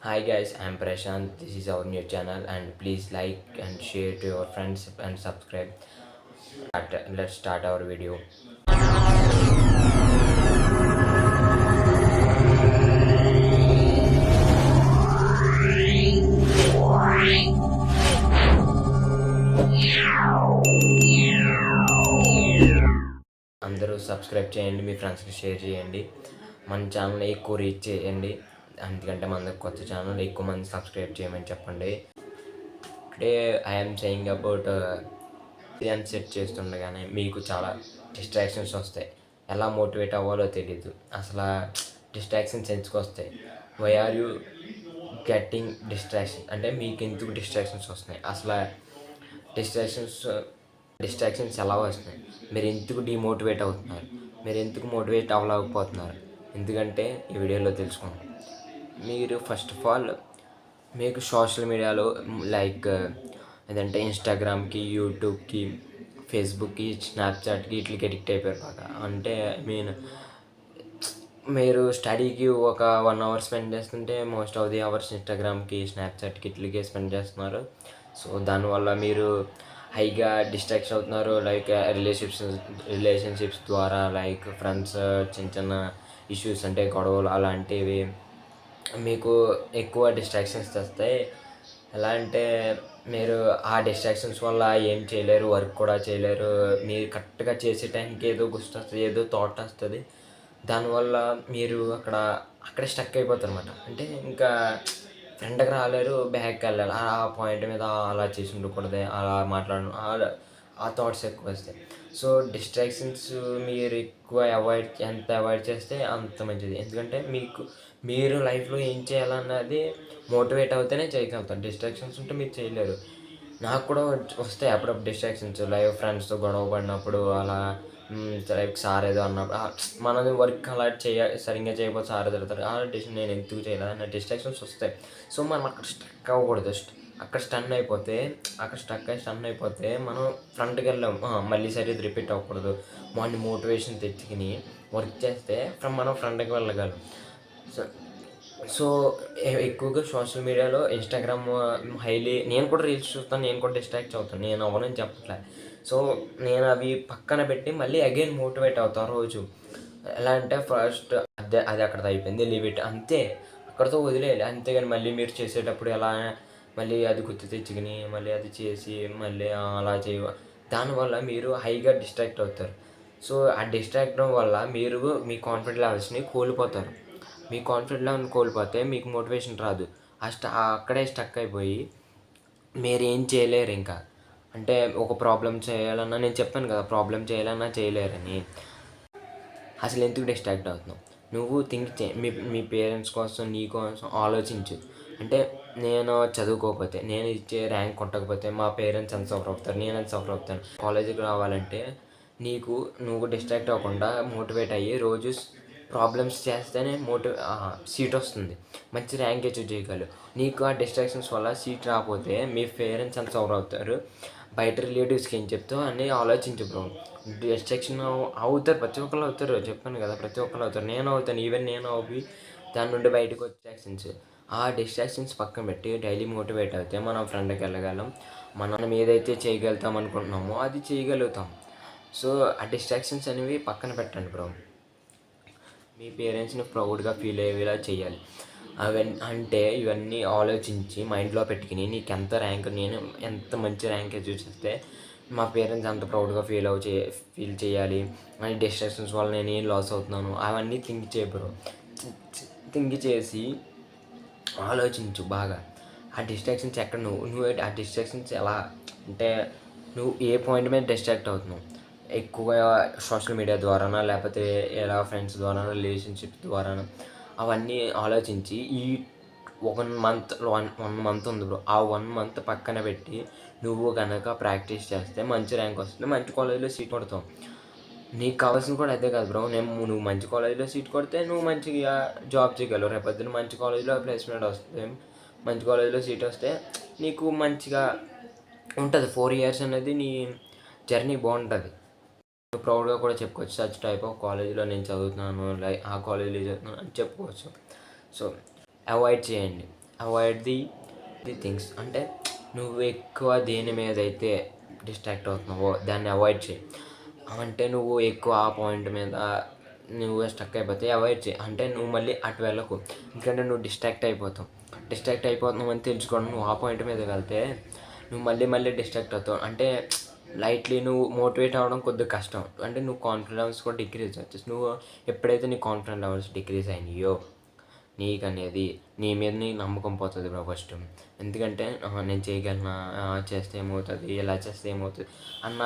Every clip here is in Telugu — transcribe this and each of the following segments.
Hi guys, I'm Prashant. This is our new channel and please like and share to your friends and subscribe. Let's start our video. అందరూ సబ్స్క్రైబ్ చేయండి, మీ ఫ్రెండ్స్కి షేర్ చేయండి, మన ఛానల్ ఎక్కువ రీచ్ చేయండి. ఎందుకంటే మన కొత్త ఛానల్ ఎక్కువ మంది సబ్స్క్రైబ్ చేయమని చెప్పండి. Today I'm saying about dhyan set చేస్తుండగానే మీకు చాలా డిస్ట్రాక్షన్స్ వస్తాయి. ఎలా మోటివేట్ అవ్వాలో తెలీదు. అసలు డిస్ట్రాక్షన్స్ ఎందుకు వస్తాయి? Why are you getting distraction అంటే మీకు ఎందుకు డిస్ట్రాక్షన్స్ వస్తున్నాయి? అసలు డిస్ట్రాక్షన్స్ డిస్ట్రాక్షన్స్ ఎలా వస్తున్నాయి? మీరు ఎందుకు డిమోటివేట్ అవుతున్నారు? మీరు ఎందుకు మోటివేట్ అవ్వలేకపోతున్నారు? ఎందుకంటే ఈ వీడియోలో తెలుసుకుందాం. మీరు ఫస్ట్ ఆఫ్ ఆల్ మీకు సోషల్ మీడియాలో లైక్ ఏదంటే ఇన్స్టాగ్రామ్కి, యూట్యూబ్కి, ఫేస్బుక్కి, స్నాప్చాట్కి వీటికి అడిక్ట్ అయిపోయారు బాగా. అంటే మీరు స్టడీకి ఒక 1 అవర్ స్పెండ్ చేస్తుంటే మోస్ట్ ఆఫ్ ది అవర్స్ ఇన్స్టాగ్రామ్కి, స్నాప్చాట్కి వీటికి స్పెండ్ చేస్తున్నారు. సో దానివల్ల మీరు హైగా డిస్ట్రాక్ట్ అవుతున్నారు. లైక్ రిలేషన్షిప్స్ ద్వారా, లైక్ ఫ్రెండ్స్ చిన్న చిన్న ఇష్యూస్ అంటే గొడవలు అలాంటివి మీకు ఎక్కువ డిస్ట్రాక్షన్స్ తెస్తాయి. ఎలా అంటే మీరు ఆ డిస్ట్రాక్షన్స్ వల్ల ఏం చేయలేరు, వర్క్ కూడా చేయలేరు. మీరు కరెక్ట్గా చేసే టైంకి ఏదో గుర్తొస్తుంది, ఏదో థాట్ వస్తుంది. దానివల్ల మీరు అక్కడే స్టక్ అయిపోతారు అనమాట. అంటే ఇంకా ఫ్రంట్కి రాలేరు, బ్యాక్కి వెళ్ళాలి. ఆ పాయింట్ మీద అలా చేసి ఉండకూడదు, అలా మాట్లాడను, ఆ థాట్స్ ఎక్కువ వస్తాయి. సో డిస్ట్రాక్షన్స్ మీరు ఎంత అవాయిడ్ చేస్తే అంత మంచిది. ఎందుకంటే మీరు లైఫ్లో ఏం చేయాలన్నది మోటివేట్ అవుతేనే చేయగలుగుతారు. డిస్ట్రాక్షన్స్ ఉంటే మీరు చేయలేరు. నాకు కూడా వస్తాయి అప్పుడప్పుడు డిస్ట్రాక్షన్స్. లైవ్ ఫ్రెండ్స్తో గొడవ పడినప్పుడు అలా లైక్ సార్ ఏదో అన్నప్పుడు మనం వర్క్ అలా సరిగ్గా చేయకపోతే సార్ తిడతారు. నేను ఎందుకు చేయలేదు అన్న డిస్ట్రాక్షన్స్ వస్తాయి. సో మనం అక్కడ స్టక్ అవ్వకూడదు. అక్కడ స్టన్ అయిపోతే మనం ఫ్రంట్కి వెళ్ళాం. మళ్ళీ సరిగ్గా రిపీట్ అవ్వకూడదు. మార్నింగ్ మోటివేషన్ తెచ్చుకుని వర్క్ చేస్తే మనం ఫ్రంట్కి వెళ్ళగలం. సో సో ఎక్కువగా సోషల్ మీడియాలో ఇన్స్టాగ్రామ్ నేను కూడా రీల్స్ చూస్తాను, నేను కూడా డిస్ట్రాక్ట్ అవుతాను. నేను అవ్వనని చెప్పట్లే. సో నేను అవి పక్కన పెట్టి మళ్ళీ అగైన్ మోటివేట్ అవుతాను రోజు. ఎలా అంటే ఫస్ట్ అది అక్కడితో అయిపోయింది, లీవ్ ఇట్ అంతే, అక్కడితో వదిలేయాలి. అంతేగాని మళ్ళీ మీరు చేసేటప్పుడు ఎలా మళ్ళీ అది గుర్తు తెచ్చుకుని మళ్ళీ అది చేసి మళ్ళీ అలా దానివల్ల మీరు హైగా డిస్ట్రాక్ట్ అవుతారు. సో ఆ డిస్ట్రాక్ట్ అవ్వడం వల్ల మీరు మీ కాన్ఫిడెంట్ లెవెల్స్ని కోల్పోతారు. మీ కాన్ఫిడెంట్ లెవెల్ కోల్పోతే మీకు మోటివేషన్ రాదు. అక్కడే స్టక్ అయిపోయి మీరేం చేయలేరు ఇంకా. అంటే ఒక ప్రాబ్లం చేయాలన్నా, నేను చెప్పాను కదా, ప్రాబ్లం చేయాలన్నా చేయలేరని. అసలు ఎందుకు డిస్ట్రాక్ట్ అవుతున్నావు? నువ్వు థింక్ చే మీ పేరెంట్స్ కోసం, నీ కోసం ఆలోచించు. అంటే నేను చదువుకోకపోతే, నేను ఇచ్చే ర్యాంక్ కొట్టకపోతే మా పేరెంట్స్ ఎంత సఫర్ అవుతారు, నేను ఎంత సఫర్ అవుతాను. కాలేజీకి రావాలంటే నువ్వు డిస్ట్రాక్ట్ అవ్వకుండా మోటివేట్ అయ్యి రోజు ప్రాబ్లమ్స్ చేస్తేనే సీట్ వస్తుంది, మంచి ర్యాంక్ అచీవ్ చేయగలరు. నీకు ఆ డిస్ట్రాక్షన్స్ వల్ల సీట్ రాకపోతే మీ పేరెంట్స్ ఎంత సఫర్ అవుతారు, బయట రిలేటివ్స్కి ఏం చెప్తావు అని ఆలోచించు బ్రో. డిస్ట్రాక్షన్ అవుతారు, ప్రతి ఒక్కరు అవుతారు. చెప్పాను కదా, ప్రతి ఒక్కరు అవుతారు. నేను అవుతాను, ఈవెన్ నేను అవి దాని నుండి బయటకు డిస్ట్రాక్షన్స్. ఆ డిస్ట్రాక్షన్స్ పక్కన పెట్టి డైలీ మోటివేట్ అయితే మనం ఫ్రెండ్కి వెళ్ళగలం. మనం ఏదైతే చేయగలుగుతాం అనుకుంటున్నామో అది చేయగలుగుతాం. సో ఆ డిస్ట్రాక్షన్స్ అనేవి పక్కన పెట్టండి బ్రో. మీ పేరెంట్స్ని ప్రౌడ్గా ఫీల్ అయ్యేలా చేయాలి. ఇవన్నీ ఆలోచించి మైండ్లో పెట్టుకుని నీకు నేను ఎంత మంచి ర్యాంక్ అచీవ్ చేస్తే మా పేరెంట్స్ అంత ప్రౌడ్గా ఫీల్ చేయాలి అని డిస్ట్రాక్షన్స్ వల్ల నేను ఏం లాస్ అవుతున్నాను అవన్నీ థింక్ చేసి ఆలోచించు బాగా. ఆ డిస్ట్రాక్షన్స్ ఎక్కడ నువ్వు ఆ డిస్ట్రాక్షన్స్ ఎలా అంటే నువ్వు ఏ పాయింట్ మీద డిస్ట్రాక్ట్ అవుతున్నావు? ఎక్కువగా సోషల్ మీడియా ద్వారానా, లేకపోతే ఎలా ఫ్రెండ్స్ ద్వారానా, రిలేషన్షిప్స్ ద్వారానా? అవన్నీ ఆలోచించి ఈ 1 మంత్ ఉంది బ్రో, ఆ 1 మంత్ పక్కన పెట్టి నువ్వు కనుక ప్రాక్టీస్ చేస్తే మంచి ర్యాంక్ వస్తుంది, మంచి కాలేజీలో సీట్ కొడతావు. నీకు కావాల్సింది కూడా అదే కాదు బ్రో. నువ్వు మంచి కాలేజీలో సీట్ కొడితే నువ్వు మంచిగా జాబ్ చేయగలవు. రేపొద్దున మంచి కాలేజీలో ప్లేస్మెంట్ వస్తుంది, మంచి కాలేజీలో సీట్ వస్తే నీకు మంచిగా ఉంటుంది. 4 ఇయర్స్ అనేది నీ జర్నీ బాగుంటుంది. నువ్వు ప్రౌడ్గా కూడా చెప్పుకోవచ్చు, సచ్ టైప్ ఆఫ్ కాలేజీలో నేను చదువుతున్నాను, లైక్ ఆ కాలేజీలో చదువుతున్నాను అని చెప్పుకోవచ్చు. సో అవాయిడ్ చేయండి. Avoid the things. అంటే నువ్వు ఎక్కువ దేని మీద అయితే డిస్ట్రాక్ట్ అవుతున్నావో దాన్ని అవాయిడ్ చేయి. అంటే నువ్వు ఎక్కువ ఆ పాయింట్ మీద నువ్వు స్టక్ అయిపోతే అవాయిడ్ చేయి. అంటే నువ్వు మళ్ళీ అటు వెళ్ళకు, ఎందుకంటే నువ్వు డిస్ట్రాక్ట్ అయిపోతున్నావు అని తెలుసుకోండి. నువ్వు ఆ పాయింట్ మీద వెళ్తే నువ్వు మళ్ళీ డిస్ట్రాక్ట్ అవుతావు. అంటే లైట్లీ నువ్వు మోటివేట్ అవ్వడం కొద్దిగా కష్టం. అంటే నువ్వు కాన్ఫిడెన్స్ కూడా డిక్రీజ్ వచ్చేసి, నువ్వు ఎప్పుడైతే నీ కాన్ఫిడెన్స్ లెవెల్స్ డిక్రీజ్ అయినాయో నీకనేది నీ మీద నీ నమ్మకం పోతుంది బ్రో ఫస్ట్. ఎందుకంటే నేను చేయగలనా, చేస్తే ఏమవుతుంది, ఇలా చేస్తే ఏమవుతుంది అన్న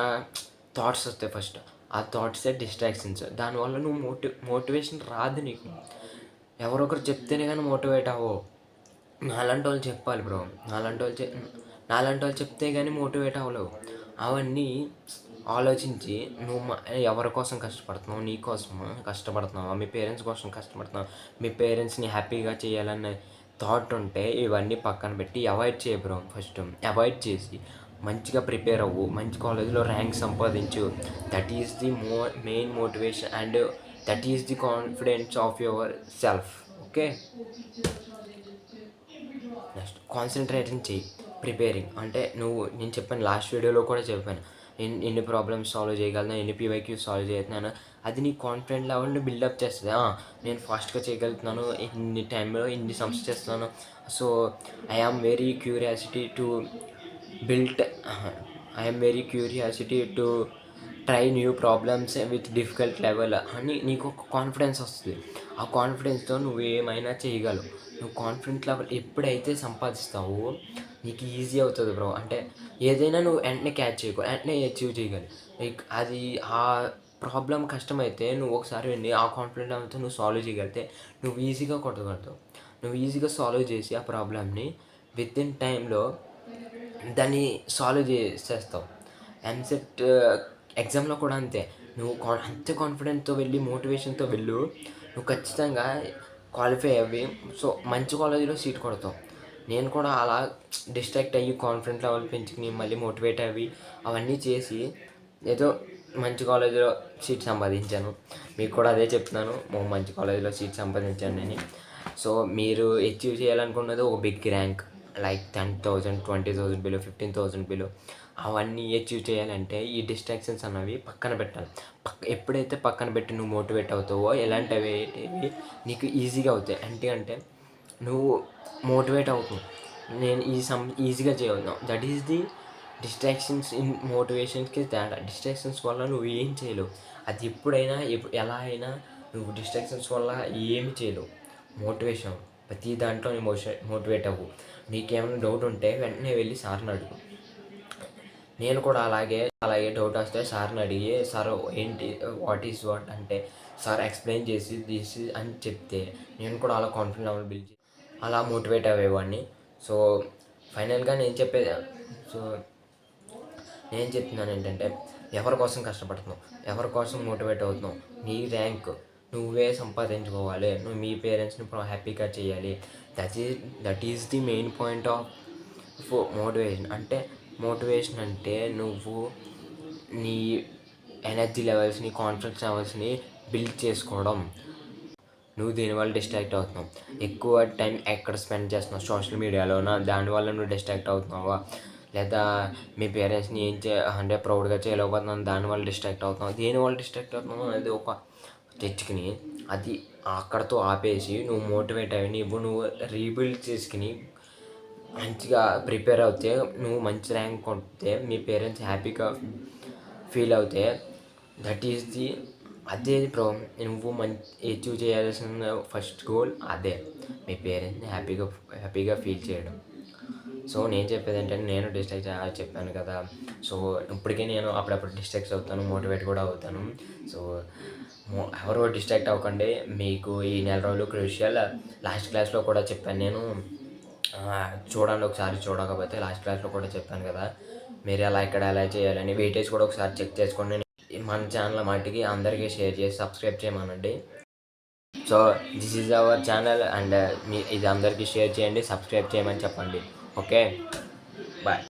థాట్స్ వస్తాయి ఫస్ట్. ఆ థాట్సే డిస్ట్రాక్షన్స్. దానివల్ల నువ్వు మోటివేషన్ రాదు నీకు. ఎవరొకరు చెప్తేనే కానీ మోటివేట్ అవ్వవు. నాలాంటి వాళ్ళు చెప్పాలి బ్రో. నాలాంటి వాళ్ళు చెప్తే కానీ మోటివేట్ అవ్వలేవు. అవన్నీ ఆలోచించి నువ్వు ఎవరి కోసం కష్టపడుతున్నావు, నీ కోసమా కష్టపడుతున్నావా, మీ పేరెంట్స్ కోసం కష్టపడుతున్నావా, మీ పేరెంట్స్ని హ్యాపీగా చేయాలనే థాట్ ఉంటే ఇవన్నీ పక్కన పెట్టి అవాయిడ్ చేయ బ్రో. ఫస్ట్ అవాయిడ్ చేసి మంచిగా ప్రిపేర్ అవ్వు, మంచి కాలేజ్లో ర్యాంక్ సంపాదించు. That is the main motivation and that is the confidence of your self. Okay, next concentrating చెయ్యి. ప్రిపేరింగ్ అంటే నేను చెప్పాను, లాస్ట్ వీడియోలో కూడా చెప్పాను, ఎన్ని ప్రాబ్లమ్స్ సాల్వ్ చేయగలను, ఎన్ని పీవైక్యూ సాల్వ్ చేస్తున్నాను. అది నీ కాన్ఫిడెంట్ లెవెల్ని బిల్డప్ చేస్తుంది. నేను ఫాస్ట్గా చేయగలుగుతున్నాను, ఇన్ని టైంలో ఇన్ని సమ్స్ చేస్తున్నాను. So I am very curiosity to try new problems with difficult level అని నీకు ఒక కాన్ఫిడెన్స్ వస్తుంది. ఆ కాన్ఫిడెన్స్తో నువ్వు ఏమైనా చేయగలవు. నువ్వు కాన్ఫిడెంట్ లెవెల్ ఎప్పుడైతే సంపాదిస్తావో నీకు ఈజీ అవుతుంది బ్రో. అంటే ఏదైనా నువ్వు వెంటనే క్యాచ్ చేయకు, వెంటనే అచీవ్ చేయగలవు. లైక్ అది ఆ ప్రాబ్లం కష్టమైతే నువ్వు ఒకసారి వెళ్ళి ఆ కాన్ఫిడెంట్ లెవెల్తో నువ్వు సాల్వ్ చేయగలిగితే నువ్వు ఈజీగా కొట్టగలుగుతావు. నువ్వు ఈజీగా సాల్వ్ చేసి ఆ ప్రాబ్లమ్ని విత్ ఇన్ టైంలో దాన్ని సాల్వ్ చేసేస్తావు. ఎంసెట్ ఎగ్జామ్లో కూడా అంతే. నువ్వు అంతే కాన్ఫిడెంట్తో వెళ్ళి మోటివేషన్తో వెళ్ళు, నువ్వు ఖచ్చితంగా క్వాలిఫై అవ్వి సో మంచి కాలేజీలో సీట్ కొడతావు. నేను కూడా అలా డిస్ట్రాక్ట్ అయ్యి కాన్ఫిడెంట్ లెవెల్ పెంచుకుని మళ్ళీ మోటివేట్ అవ్వి అవన్నీ చేసి ఏదో మంచి కాలేజీలో సీట్ సంపాదించాను. మీకు కూడా అదే చెప్తున్నాను, మంచి కాలేజీలో సీట్ సంపాదించాను నేను. సో మీరు అచీవ్ చేయాలనుకున్నది ఒక big rank, like 10,000, 20,000 below, 15,000 below, అవన్నీ అచీవ్ చేయాలంటే ఈ డిస్ట్రాక్షన్స్ అన్నవి పక్కన పెట్టాలి. ఎప్పుడైతే పక్కన పెట్టి నువ్వు మోటివేట్ అవుతావో ఎలాంటివి నీకు ఈజీగా అవుతాయి. అంటే నువ్వు మోటివేట్ అవుతావు, నేను ఈజీగా చేయగలుగుతాను. That is the distractions in మోటివేషన్స్కి తేడా. డిస్ట్రాక్షన్స్ వల్ల నువ్వు ఏం చేయలేవు. అది ఎప్పుడైనా ఎలా అయినా నువ్వు డిస్ట్రాక్షన్స్ వల్ల ఏమి చేయలేవు. మోటివేషన్ ప్రతి దాంట్లో మోటివేట్ అవ్వు. నీకేమైనా డౌట్ ఉంటే వెంటనే వెళ్ళి సార్ని అడుగు. నేను కూడా అలాగే డౌట్ వస్తే సార్ని అడిగి, సార్ ఏంటి వాట్ అంటే సార్ ఎక్స్ప్లెయిన్ చేసి దిస్ అని చెప్తే నేను కూడా అలా కాన్ఫిడెంట్ లెవెల్ బిల్డ్ అలా మోటివేట్ అయ్యేవాడిని. సో ఫైనల్గా నేను చెప్తున్నాను ఏంటంటే, ఎవరి కోసం కష్టపడుతున్నావు, ఎవరి కోసం మోటివేట్ అవుతున్నావు, నీ ర్యాంక్ నువ్వే సంపాదించుకోవాలి, నువ్వు మీ పేరెంట్స్ని హ్యాపీగా చేయాలి. That is the main point of motivation అంటే నువ్వు నీ ఎనర్జీ లెవెల్స్ని, కాన్ఫిడెన్స్ లెవెల్స్ని బిల్డ్ చేసుకోవడం. నువ్వు దీనివల్ల డిస్ట్రాక్ట్ అవుతున్నావు, ఎక్కువ టైం ఎక్కడ స్పెండ్ చేస్తున్నావు, సోషల్ మీడియాలోనా, దానివల్ల నువ్వు డిస్ట్రాక్ట్ అవుతున్నావా, లేదా మీ పేరెంట్స్ని అంటే ప్రౌడ్గా చేయలేకపోతున్నావు దానివల్ల డిస్ట్రాక్ట్ అవుతున్నావు, దేనివల్ల డిస్ట్రాక్ట్ అవుతున్నావు అనేది ఒక తెచ్చుకుని అది అక్కడతో ఆపేసి నువ్వు మోటివేట్ అయ్యి నువ్వు రీబిల్డ్ చేసుకుని మంచిగా ప్రిపేర్ అవుతే, నువ్వు మంచి ర్యాంక్ కొడితే మీ పేరెంట్స్ హ్యాపీగా ఫీల్ అవుతే దట్ ఈస్ ది అదే నువ్వు అచీవ్ చేయాల్సిన ఫస్ట్ గోల్ అదే, మీ పేరెంట్స్ని హ్యాపీగా ఫీల్ చేయడం. సో నేను చెప్పేది ఏంటంటే, నేను డిస్ట్రాక్ట్ చెప్పాను కదా, సో ఇప్పటికే నేను అప్పుడప్పుడు డిస్ట్రాక్ట్ అవుతాను, మోటివేట్ కూడా అవుతాను. సో ఎవరో డిస్ట్రాక్ట్ అవ్వకండి, మీకు ఈ నెల రోజులు క్రూషియల్. లాస్ట్ క్లాస్లో కూడా చెప్పాను నేను, చూడండి ఒకసారి, చూడకపోతే లాస్ట్ క్లాస్లో కూడా చెప్పాను కదా, మీరు ఎలా చేయాలని వెయిటేజ్ కూడా ఒకసారి చెక్ చేసుకోండి. మన ఛానల్ మట్టికి అందరికీ షేర్ చేసి సబ్స్క్రైబ్ చేయమనండి. So this is our channel and ఇది అందరికీ షేర్ చేయండి, సబ్స్క్రైబ్ చేయమని చెప్పండి. Okay, bye.